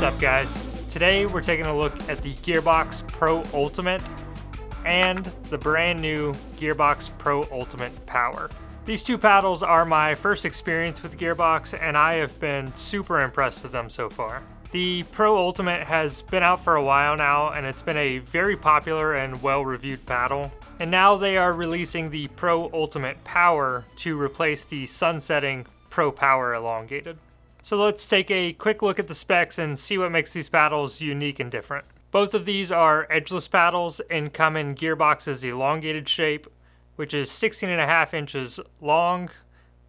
up, guys? Today we're taking a look at the Gearbox Pro Ultimate and the brand new Gearbox Pro Ultimate Power. These two paddles are my first experience with Gearbox, and I have been super impressed with them so far. The Pro Ultimate has been out for a while now, and it's been a very popular and well-reviewed paddle. And now they are releasing the Pro Ultimate Power to replace the sunsetting Pro Power Elongated. So let's take a quick look at the specs and see what makes these paddles unique and different. Both of these are edgeless paddles and come in Gearbox's elongated shape, which is 16.5 inches long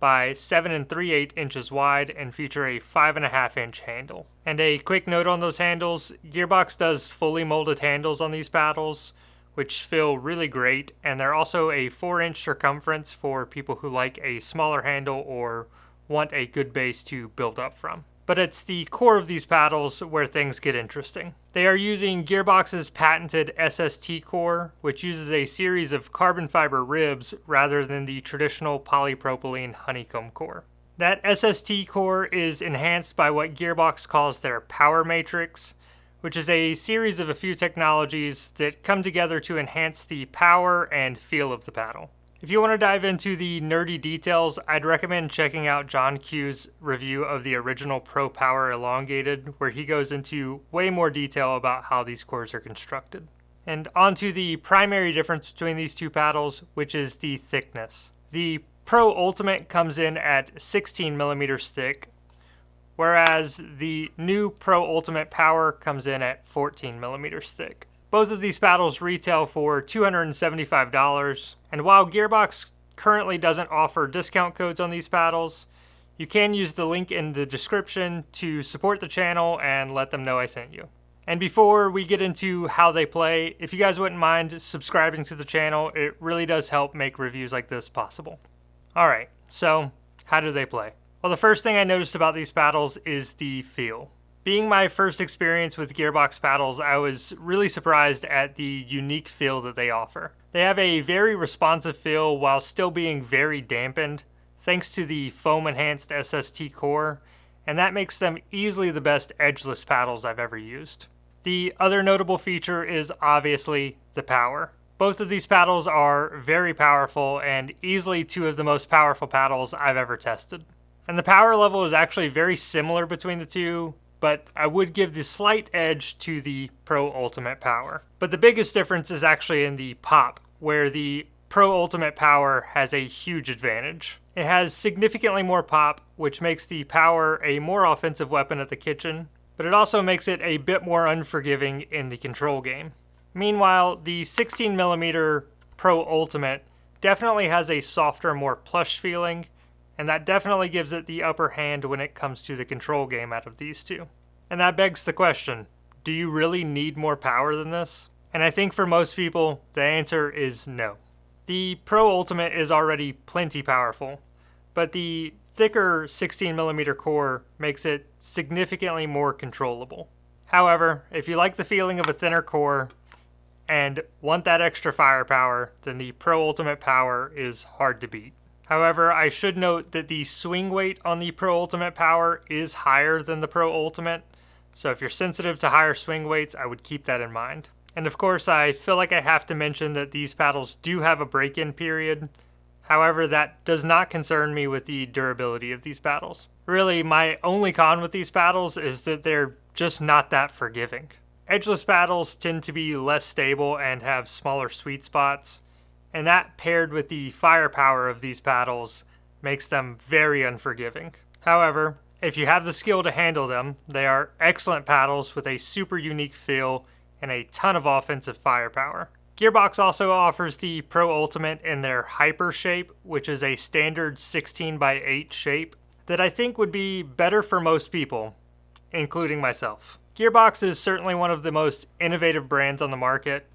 by 7 3/8 inches wide and feature a 5.5 inch handle. And a quick note on those handles, Gearbox does fully molded handles on these paddles, which feel really great, and they're also a 4-inch circumference for people who like a smaller handle or want a good base to build up from. But it's the core of these paddles where things get interesting. They are using Gearbox's patented SST core, which uses a series of carbon fiber ribs rather than the traditional polypropylene honeycomb core. That SST core is enhanced by what Gearbox calls their power matrix, which is a series of a few technologies that come together to enhance the power and feel of the paddle. If you want to dive into the nerdy details, I'd recommend checking out John Q's review of the original Pro Power Elongated, where he goes into way more detail about how these cores are constructed. And onto the primary difference between these two paddles, which is the thickness. The Pro Ultimate comes in at 16 millimeters thick, whereas the new Pro Ultimate Power comes in at 14 millimeters thick. Both of these paddles retail for $275, and while Gearbox currently doesn't offer discount codes on these paddles, you can use the link in the description to support the channel and let them know I sent you. And before we get into how they play, if you guys wouldn't mind subscribing to the channel, it really does help make reviews like this possible. Alright, so how do they play? Well, the first thing I noticed about these paddles is the feel. Being my first experience with Gearbox paddles, I was really surprised at the unique feel that they offer. They have a very responsive feel while still being very dampened, thanks to the foam-enhanced SST core, and that makes them easily the best edgeless paddles I've ever used. The other notable feature is obviously the power. Both of these paddles are very powerful and easily two of the most powerful paddles I've ever tested. And the power level is actually very similar between the two, but I would give the slight edge to the Pro Ultimate Power. But the biggest difference is actually in the pop, where the Pro Ultimate Power has a huge advantage. It has significantly more pop, which makes the Power a more offensive weapon at the kitchen, but it also makes it a bit more unforgiving in the control game. Meanwhile, the 16mm Pro Ultimate definitely has a softer, more plush feeling, and that definitely gives it the upper hand when it comes to the control game out of these two. And that begs the question, do you really need more power than this? And I think for most people, the answer is no. The Pro Ultimate is already plenty powerful, but the thicker 16mm core makes it significantly more controllable. However, if you like the feeling of a thinner core and want that extra firepower, then the Pro Ultimate Power is hard to beat. However, I should note that the swing weight on the Pro Ultimate Power is higher than the Pro Ultimate, so if you're sensitive to higher swing weights, I would keep that in mind. And of course, I feel like I have to mention that these paddles do have a break-in period. However, that does not concern me with the durability of these paddles. Really, my only con with these paddles is that they're just not that forgiving. Edgeless paddles tend to be less stable and have smaller sweet spots, and that paired with the firepower of these paddles makes them very unforgiving. However, if you have the skill to handle them, they are excellent paddles with a super unique feel and a ton of offensive firepower. Gearbox also offers the Pro Ultimate in their Hyper shape, which is a standard 16x8 shape that I think would be better for most people, including myself. Gearbox is certainly one of the most innovative brands on the market,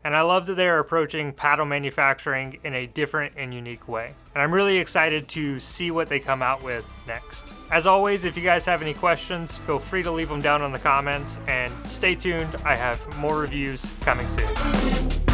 and I love that they are approaching paddle manufacturing in a different and unique way. And I'm really excited to see what they come out with next. As always, if you guys have any questions, feel free to leave them down in the comments, and stay tuned, I have more reviews coming soon.